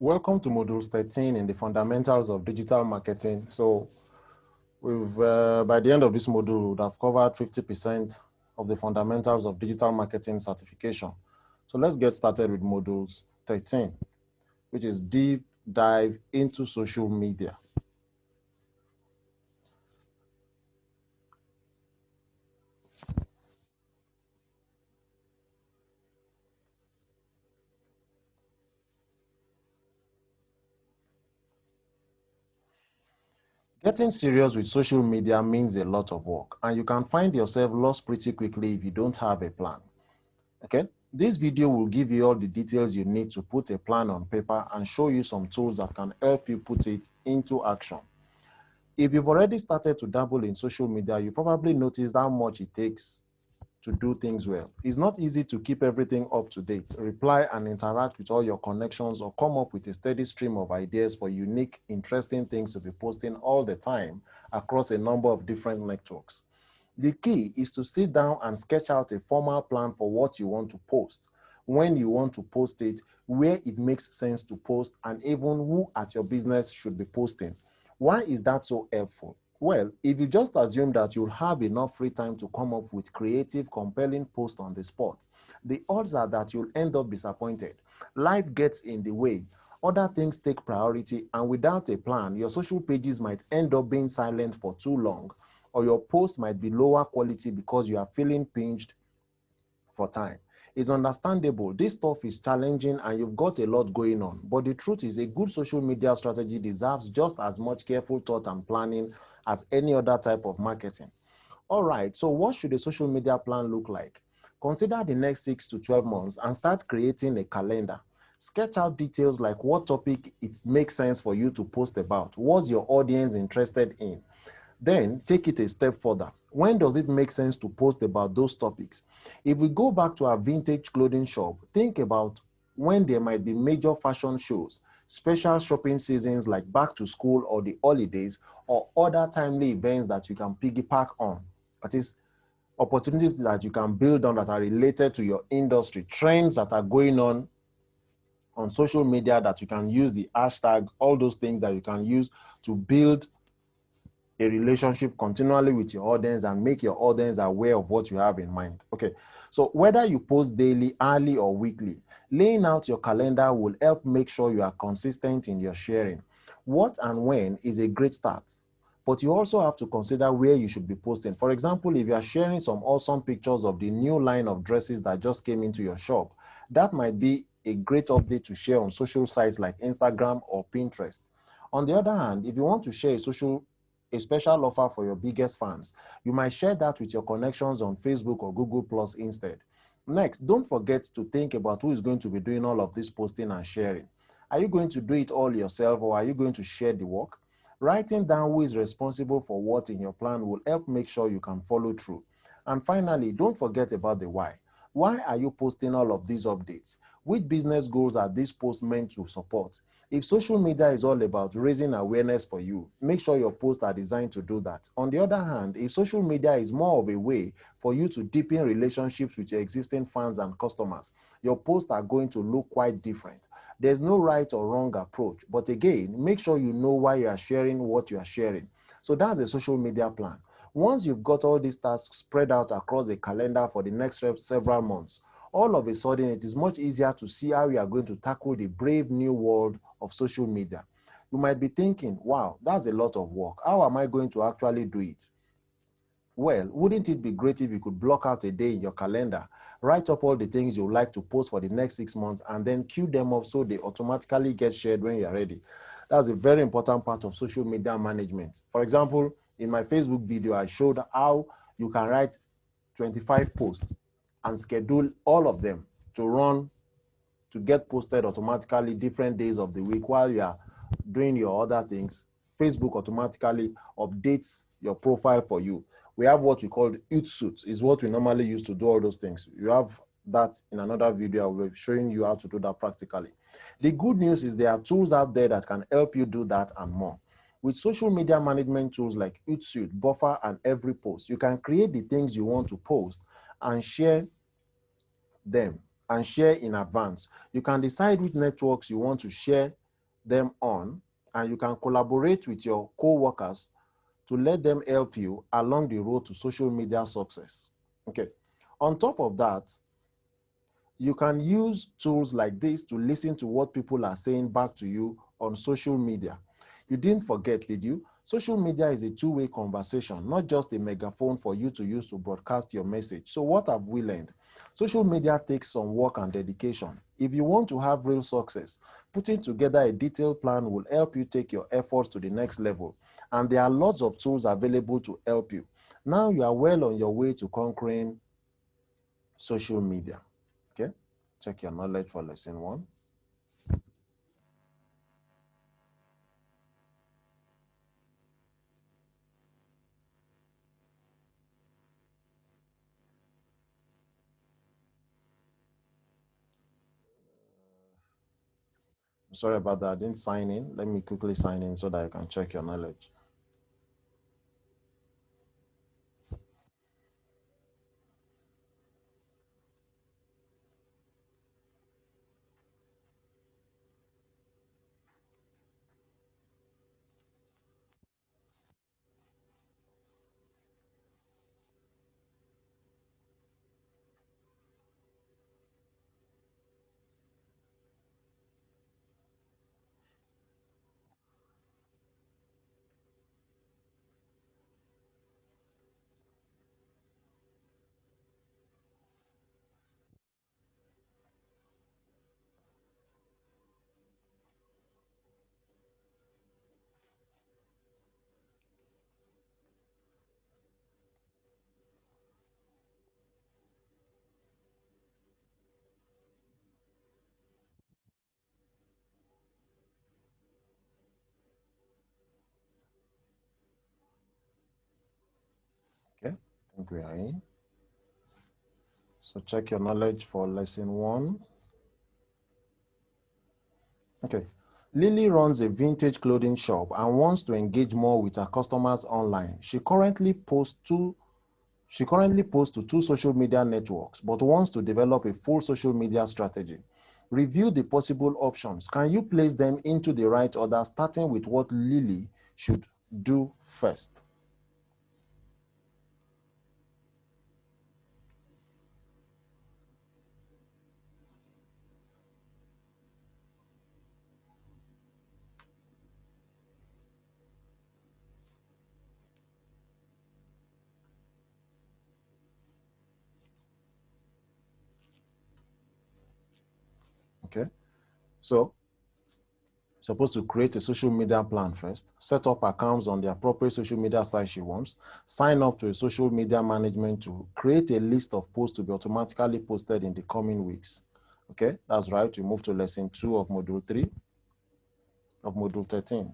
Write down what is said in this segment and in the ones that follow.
Welcome to Modules 13 in the Fundamentals of Digital Marketing. So we've, by the end of this module, we would have covered 50% of the Fundamentals of Digital Marketing certification. So let's get started with Modules 13, which is Deep Dive into Social Media. Getting serious with social media means a lot of work, and you can find yourself lost pretty quickly if you don't have a plan. Okay, this video will give you all the details you need to put a plan on paper and show you some tools that can help you put it into action. If you've already started to dabble in social media, you probably noticed how much it takes to do things well. It's not easy to keep everything up to date, reply and interact with all your connections, or come up with a steady stream of ideas for unique, interesting things to be posting all the time across a number of different networks. The key is to sit down and sketch out a formal plan for what you want to post, when you want to post it, where it makes sense to post, and even who at your business should be posting. Why is that so helpful? Well, if you just assume that you'll have enough free time to come up with creative, compelling posts on the spot, the odds are that you'll end up disappointed. Life gets in the way. Other things take priority, and without a plan, your social pages might end up being silent for too long, or your post might be lower quality because you are feeling pinched for time. It's understandable. This stuff is challenging and you've got a lot going on. But the truth is, a good social media strategy deserves just as much careful thought and planning as any other type of marketing. All right, so what should a social media plan look like? Consider the next 6 to 12 months and start creating a calendar. Sketch out details like what topic it makes sense for you to post about. What's your audience interested in? Then take it a step further. When does it make sense to post about those topics? If we go back to our vintage clothing shop, think about when there might be major fashion shows, special shopping seasons like back to school or the holidays, or other timely events that you can piggyback on. That is, opportunities that you can build on that are related to your industry, trends that are going on social media that you can use the hashtag, all those things that you can use to build a relationship continually with your audience and make your audience aware of what you have in mind. Okay, so whether you post daily, hourly, or weekly, laying out your calendar will help make sure you are consistent in your sharing. What and when is a great start, but you also have to consider where you should be posting. For example, if you are sharing some awesome pictures of the new line of dresses that just came into your shop, that might be a great update to share on social sites like Instagram or Pinterest. On the other hand, if you want to share a special offer for your biggest fans, you might share that with your connections on Facebook or Google Plus instead. Next, don't forget to think about who is going to be doing all of this posting and sharing. Are you going to do it all yourself, or are you going to share the work? Writing down who is responsible for what in your plan will help make sure you can follow through. And finally, don't forget about the why. Why are you posting all of these updates? Which business goals are these posts meant to support? If social media is all about raising awareness for you, make sure your posts are designed to do that. On the other hand, if social media is more of a way for you to deepen relationships with your existing fans and customers, your posts are going to look quite different. There's no right or wrong approach, but again, make sure you know why you are sharing what you are sharing. So that's a social media plan. Once you've got all these tasks spread out across a calendar for the next several months, all of a sudden it is much easier to see how you are going to tackle the brave new world of social media. You might be thinking, wow, that's a lot of work. How am I going to actually do it? Well, wouldn't it be great if you could block out a day in your calendar, write up all the things you would like to post for the next 6 months, and then queue them up so they automatically get shared when you're ready? That's a very important part of social media management. For example, in my Facebook video, I showed how you can write 25 posts and schedule all of them to run, to get posted automatically different days of the week while you are doing your other things. Facebook automatically updates your profile for you. We have what we call Hootsuite, is what we normally use to do all those things. You have that in another video. We'll be showing you how to do that practically. The good news is there are tools out there that can help you do that and more. With social media management tools like Hootsuite, Buffer, and Every Post, you can create the things you want to post and share them and share in advance. You can decide which networks you want to share them on, and you can collaborate with your co-workers to let them help you along the road to social media success. Okay. On top of that, you can use tools like this to listen to what people are saying back to you on social media. You didn't forget, did you? Social media is a two-way conversation, not just a megaphone for you to use to broadcast your message. So what have we learned? Social media takes some work and dedication. If you want to have real success, putting together a detailed plan will help you take your efforts to the next level. And there are lots of tools available to help you. Now you are well on your way to conquering social media. Okay, check your knowledge for lesson 1. Sorry about that, I didn't sign in. Let me quickly sign in so that I can check your knowledge. Okay, I think we are in. So check your knowledge for lesson 1. Okay. Lily runs a vintage clothing shop and wants to engage more with her customers online. She currently posts to 2 social media networks, but wants to develop a full social media strategy. Review the possible options. Can you place them into the right order, starting with what Lily should do first? Okay, so supposed to create a social media plan first, set up accounts on the appropriate social media site she wants, sign up to a social media management tool, create a list of posts to be automatically posted in the coming weeks. Okay, that's right. You move to lesson 2 of module 3 of module 13.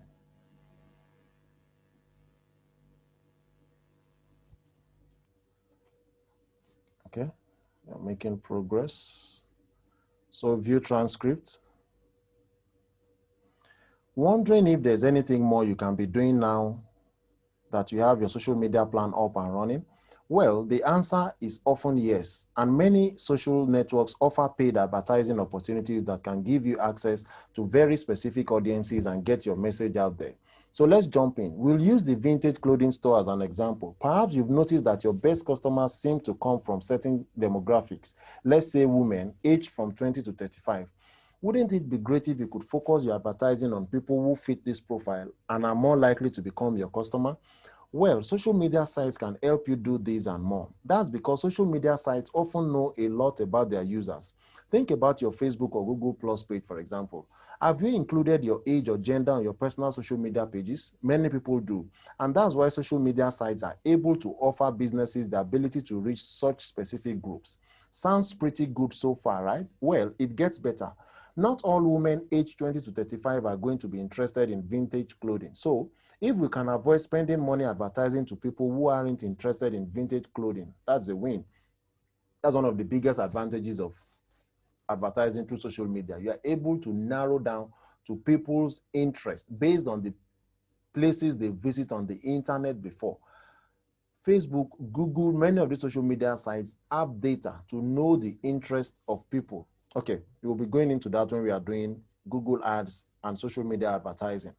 Okay, you're making progress. So view transcript. Wondering if there's anything more you can be doing now that you have your social media plan up and running? Well, the answer is often yes. And many social networks offer paid advertising opportunities that can give you access to very specific audiences and get your message out there. So let's jump in. We'll use the vintage clothing store as an example. Perhaps you've noticed that your best customers seem to come from certain demographics. Let's say women aged from 20 to 35. Wouldn't it be great if you could focus your advertising on people who fit this profile and are more likely to become your customer? Well, social media sites can help you do this and more. That's because social media sites often know a lot about their users. Think about your Facebook or Google Plus page, for example. Have you included your age or gender on your personal social media pages? Many people do. And that's why social media sites are able to offer businesses the ability to reach such specific groups. Sounds pretty good so far, right? Well, it gets better. Not all women aged 20 to 35 are going to be interested in vintage clothing. So, if we can avoid spending money advertising to people who aren't interested in vintage clothing, that's a win. That's one of the biggest advantages of advertising through social media. You are able to narrow down to people's interest based on the places they visit on the internet before. Facebook, Google, many of the social media sites have data to know the interest of people. Okay, we'll be going into that when we are doing Google Ads, and social media advertising.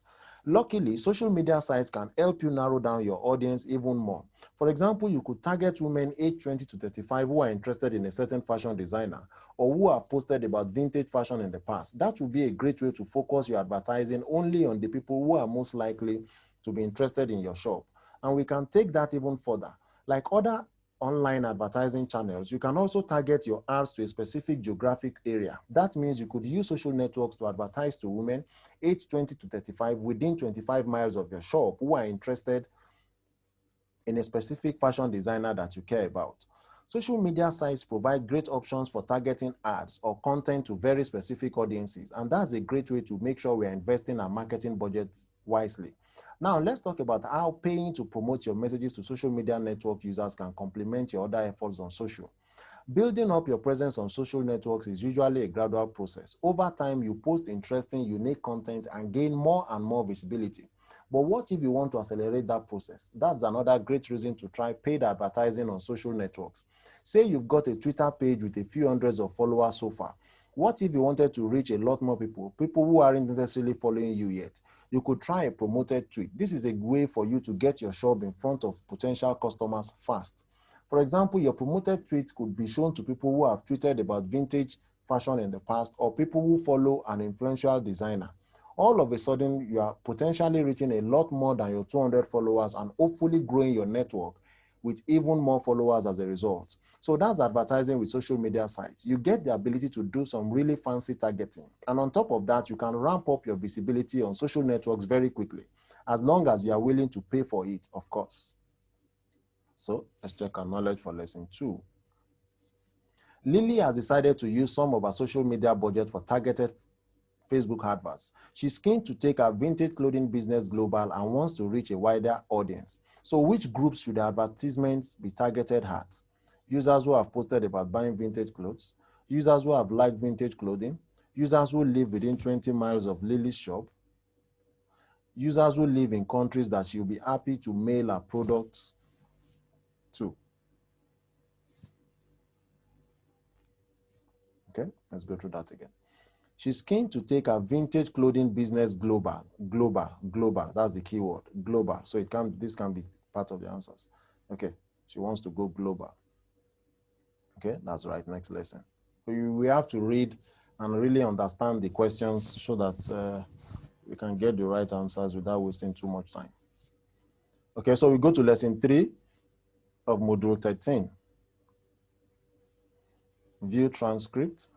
Luckily, social media sites can help you narrow down your audience even more. For example, you could target women aged 20 to 35 who are interested in a certain fashion designer or who have posted about vintage fashion in the past. That would be a great way to focus your advertising only on the people who are most likely to be interested in your shop. And we can take that even further. Like other online advertising channels, you can also target your ads to a specific geographic area. That means you could use social networks to advertise to women aged 20 to 35 within 25 miles of your shop who are interested in a specific fashion designer that you care about. Social media sites provide great options for targeting ads or content to very specific audiences, and that's a great way to make sure we're investing our marketing budget wisely. Now, let's talk about how paying to promote your messages to social media network users can complement your other efforts on social. Building up your presence on social networks is usually a gradual process. Over time, you post interesting, unique content and gain more and more visibility. But what if you want to accelerate that process? That's another great reason to try paid advertising on social networks. Say you've got a Twitter page with a few hundreds of followers so far. What if you wanted to reach a lot more people who aren't necessarily following you yet? You could try a promoted tweet. This is a way for you to get your shop in front of potential customers fast. For example, your promoted tweet could be shown to people who have tweeted about vintage fashion in the past or people who follow an influential designer. All of a sudden, you are potentially reaching a lot more than your 200 followers and hopefully growing your network with even more followers as a result. So that's advertising with social media sites. You get the ability to do some really fancy targeting. And on top of that, you can ramp up your visibility on social networks very quickly, as long as you are willing to pay for it, of course. So let's check our knowledge for lesson 2. Lily has decided to use some of her social media budget for targeted Facebook adverts. She's keen to take her vintage clothing business global and wants to reach a wider audience. So which groups should the advertisements be targeted at? Users who have posted about buying vintage clothes, users who have liked vintage clothing, users who live within 20 miles of Lily's shop, users who live in countries that she'll be happy to mail her products to. Okay, let's go through that again. She's keen to take her vintage clothing business global. Global. That's the keyword, global. So this can be part of the answers. Okay, she wants to go global. Okay, that's right. Next lesson. So we have to read and really understand the questions so that we can get the right answers without wasting too much time. Okay, so we go to lesson 3 of module 13. View transcript.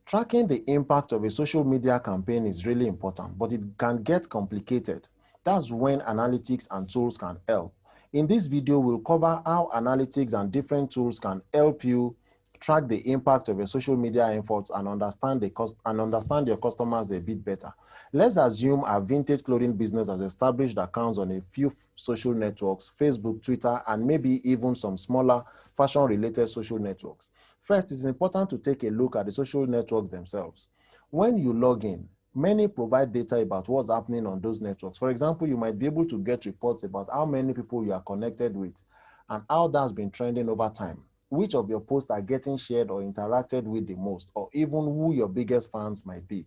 Tracking the impact of a social media campaign is really important, but it can get complicated. That's when analytics and tools can help. In this video, we'll cover how analytics and different tools can help you track the impact of your social media efforts and understand your customers a bit better. Let's assume our vintage clothing business has established accounts on a few social networks, Facebook, Twitter, and maybe even some smaller fashion-related social networks. First, it's important to take a look at the social networks themselves. When you log in, many provide data about what's happening on those networks. For example, you might be able to get reports about how many people you are connected with and how that's been trending over time, which of your posts are getting shared or interacted with the most, or even who your biggest fans might be.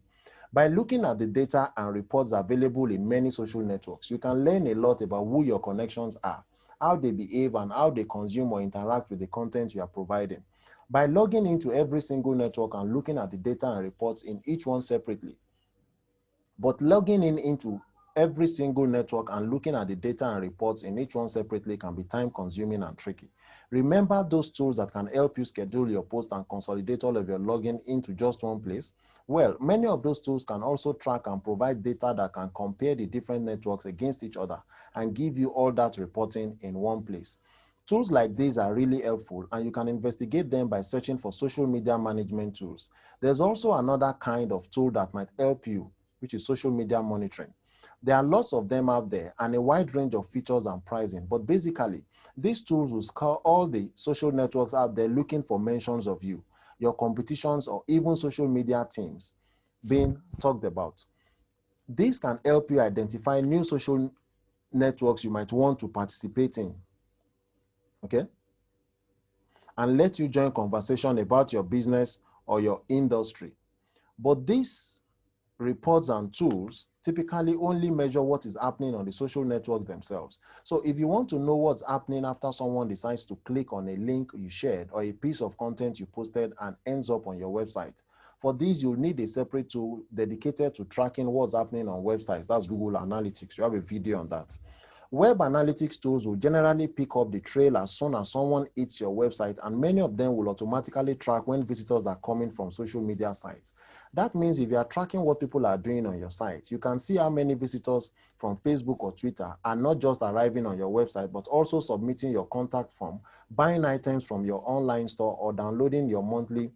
By looking at the data and reports available in many social networks, you can learn a lot about who your connections are, how they behave, and how they consume or interact with the content you are providing. By logging into every single network and looking at the data and reports in each one separately, but logging into every single network and looking at the data and reports in each one separately can be time-consuming and tricky. Remember those tools that can help you schedule your post and consolidate all of your login into just one place? Well, many of those tools can also track and provide data that can compare the different networks against each other and give you all that reporting in one place. Tools like these are really helpful, and you can investigate them by searching for social media management tools. There's also another kind of tool that might help you, which is social media monitoring. There are lots of them out there and a wide range of features and pricing, but basically, these tools will scour all the social networks out there looking for mentions of you, your competitions, or even social media teams being talked about. This can help you identify new social networks you might want to participate in, okay? And let you join conversation about your business or your industry. But these reports and tools typically only measure what is happening on the social networks themselves. So if you want to know what's happening after someone decides to click on a link you shared or a piece of content you posted and ends up on your website, for these, you'll need a separate tool dedicated to tracking what's happening on websites. That's Google Analytics. You have a video on that. Web analytics tools will generally pick up the trail as soon as someone hits your website, and many of them will automatically track when visitors are coming from social media sites. That means if you are tracking what people are doing on your site, you can see how many visitors from Facebook or Twitter are not just arriving on your website, but also submitting your contact form, buying items from your online store, or downloading your monthly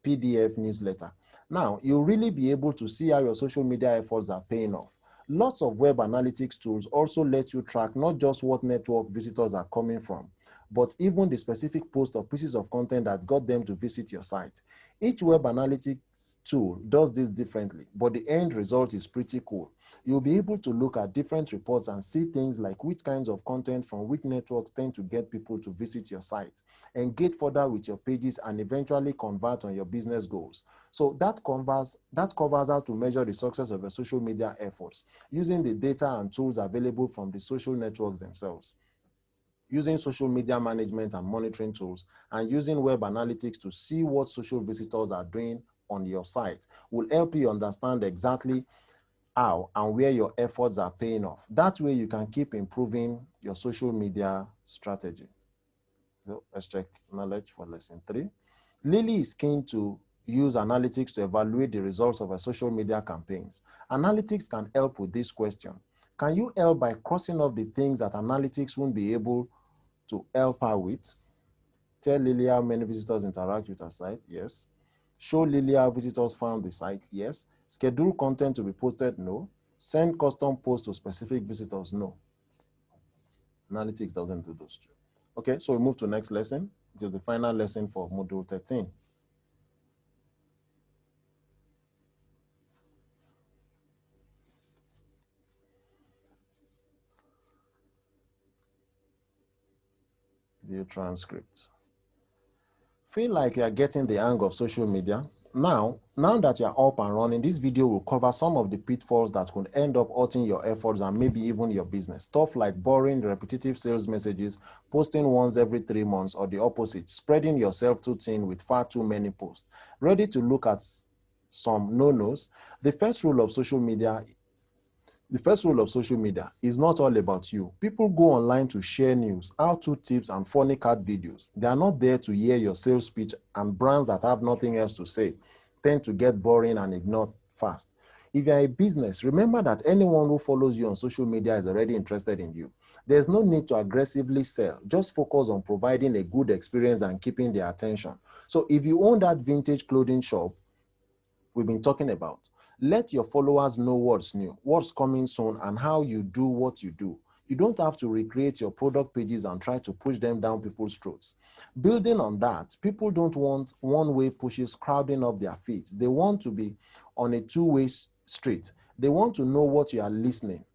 PDF newsletter. Now, you'll really be able to see how your social media efforts are paying off. Lots of web analytics tools also let you track not just what network visitors are coming from, but even the specific post or pieces of content that got them to visit your site. Each web analytics tool does this differently, but the end result is pretty cool. You'll be able to look at different reports and see things like which kinds of content from which networks tend to get people to visit your site, engage further with your pages, and eventually convert on your business goals. So that covers how to measure the success of your social media efforts using the data and tools available from the social networks themselves. Using social media management and monitoring tools, and using web analytics to see what social visitors are doing on your site will help you understand exactly how and where your efforts are paying off. That way you can keep improving your social media strategy. So let's check knowledge for lesson 3. Lily is keen to use analytics to evaluate the results of her social media campaigns. Analytics can help with this question. Can you help by crossing off the things that analytics won't be able to help her with? Tell Lily how many visitors interact with her site? Yes. Show Lily how visitors found the site? Yes. Schedule content to be posted? No. Send custom posts to specific visitors? No. Analytics doesn't do those two. Okay, so we move to the next lesson, which is the final lesson for Module 13. View transcript. Feel like you are getting the hang of social media? Now that you're up and running, this video will cover some of the pitfalls that could end up hurting your efforts and maybe even your business. Stuff like boring, repetitive sales messages, posting once every 3 months, or the opposite, spreading yourself too thin with far too many posts. Ready to look at some no-nos? The first rule of social media is not all about you. People go online to share news, how-to tips, and funny cat videos. They are not there to hear your sales speech, and brands that have nothing else to say tend to get boring and ignored fast. If you're a business, remember that anyone who follows you on social media is already interested in you. There's no need to aggressively sell. Just focus on providing a good experience and keeping their attention. So if you own that vintage clothing shop we've been talking about, let your followers know what's new, what's coming soon, and how you do what you do. You don't have to recreate your product pages and try to push them down people's throats. Building on that, people don't want one-way pushes crowding up their feet. They want to be on a two-way street. They want to know what you are listening.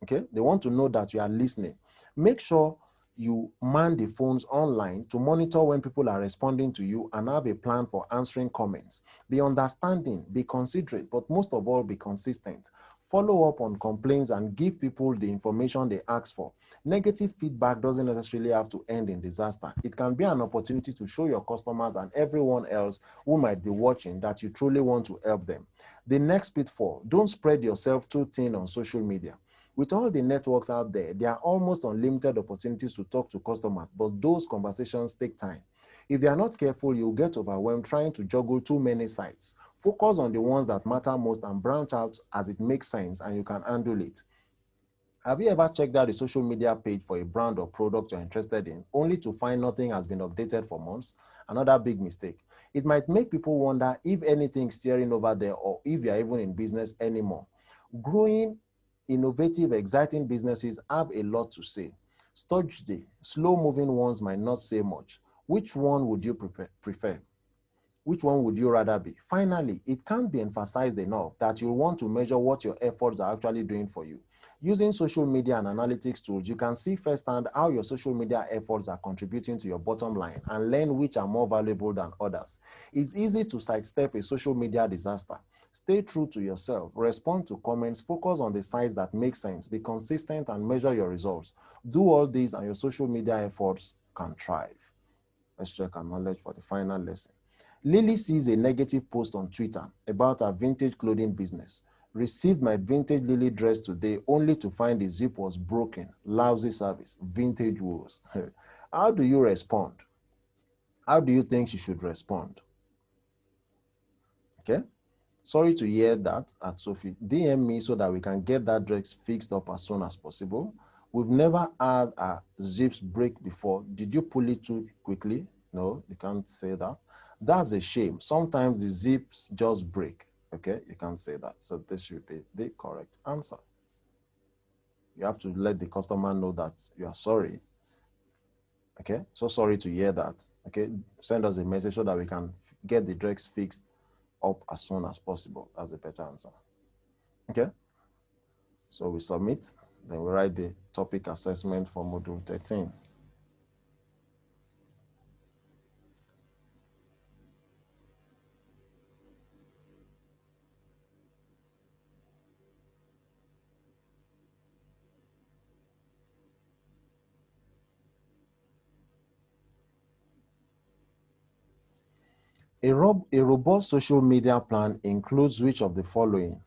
Okay? They want to know that you are listening. Make sure you man the phones online to monitor when people are responding to you and have a plan for answering comments. Be understanding, be considerate, but most of all, be consistent. Follow up on complaints and give people the information they ask for. Negative feedback doesn't necessarily have to end in disaster. It can be an opportunity to show your customers and everyone else who might be watching that you truly want to help them. The next pitfall, don't spread yourself too thin on social media. With all the networks out there, there are almost unlimited opportunities to talk to customers, but those conversations take time. If you are not careful, you'll get overwhelmed trying to juggle too many sites. Focus on the ones that matter most and branch out as it makes sense and you can handle it. Have you ever checked out the social media page for a brand or product you're interested in, only to find nothing has been updated for months? Another big mistake. It might make people wonder if anything's steering over there or if you're even in business anymore. Growing innovative, exciting businesses have a lot to say. Stodgy, slow-moving ones might not say much. Which one would you prefer? Which one would you rather be? Finally, it can't be emphasized enough that you'll want to measure what your efforts are actually doing for you. Using social media and analytics tools, you can see firsthand how your social media efforts are contributing to your bottom line and learn which are more valuable than others. It's easy to sidestep a social media disaster. Stay true to yourself, respond to comments, focus on the sites that make sense, be consistent and measure your results. Do all these and your social media efforts can thrive. Let's check our knowledge for the final lesson. Lily sees a negative post on Twitter about her vintage clothing business. Received my vintage Lily dress today only to find the zip was broken. Lousy service. Vintage woes. How do you respond? How do you think she should respond? Okay. Sorry to hear that at Sophie. DM me so that we can get that dress fixed up as soon as possible. We've never had our zips break before. Did you pull it too quickly? No, you can't say that. That's a shame. Sometimes the zips just break. Okay, you can't say that. So this should be the correct answer. You have to let the customer know that you are sorry. Okay, so sorry to hear that. Okay, send us a message so that we can get the dress fixed up as soon as possible. That's a better answer. Okay, so we submit, then we write the topic assessment for module 13. A robust social media plan includes which of the following?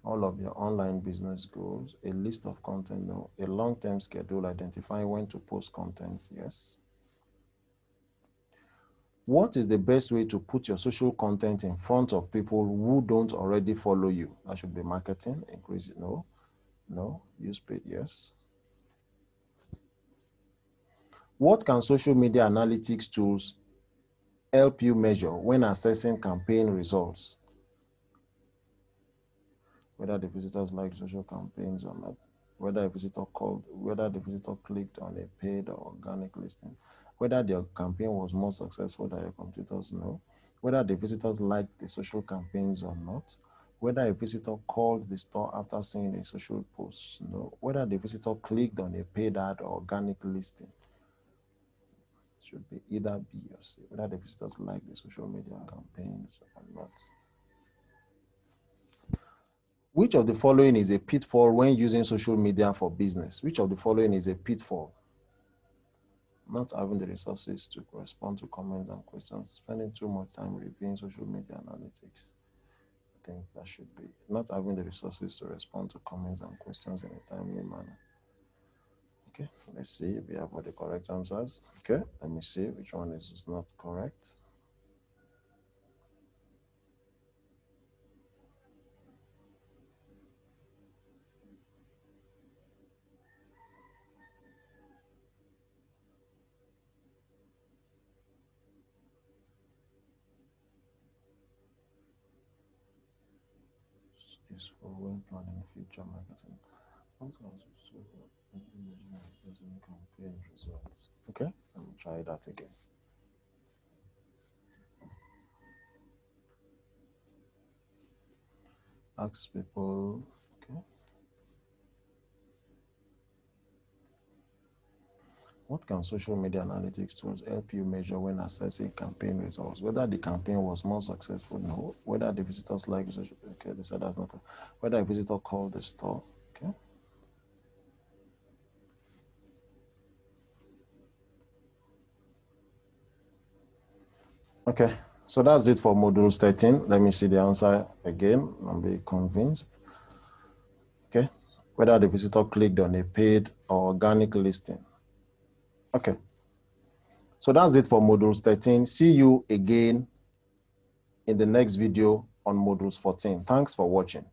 All of your online business goals, a list of content, no. A long-term schedule identifying when to post content, yes. What is the best way to put your social content in front of people who don't already follow you? That should be marketing, increase it, no. No, use paid, yes. What can social media analytics tools help you measure when assessing campaign results? Whether the visitors liked social campaigns or not, whether a visitor called, whether the visitor clicked on a paid or organic listing, whether their campaign was more successful than your competitors, no, whether the visitors liked the social campaigns or not, whether a visitor called the store after seeing a social post, no, whether the visitor clicked on a paid ad or organic listing. Should be either B or C, whether the visitors like the social media campaigns or not. Which of the following is a pitfall when using social media for business? Which of the following is a pitfall? Not having the resources to respond to comments and questions, spending too much time reviewing social media analytics. I think that should be not having the resources to respond to comments and questions in a timely manner. Okay, let's see if we have all the correct answers. Okay, let me see which one is not correct. Useful when planning future marketing. Campaign results. Okay, let me try that again. Ask people, okay. What can social media analytics tools help you measure when assessing campaign results? Whether the campaign was more successful, no. Whether the visitors like social, okay, they said that's not correct. Whether a visitor called the store, okay. Okay, so that's it for modules 13. Let me see the answer again and be convinced. Okay, whether the visitor clicked on a paid or organic listing. Okay, so that's it for modules 13. See you again in the next video on modules 14. Thanks for watching.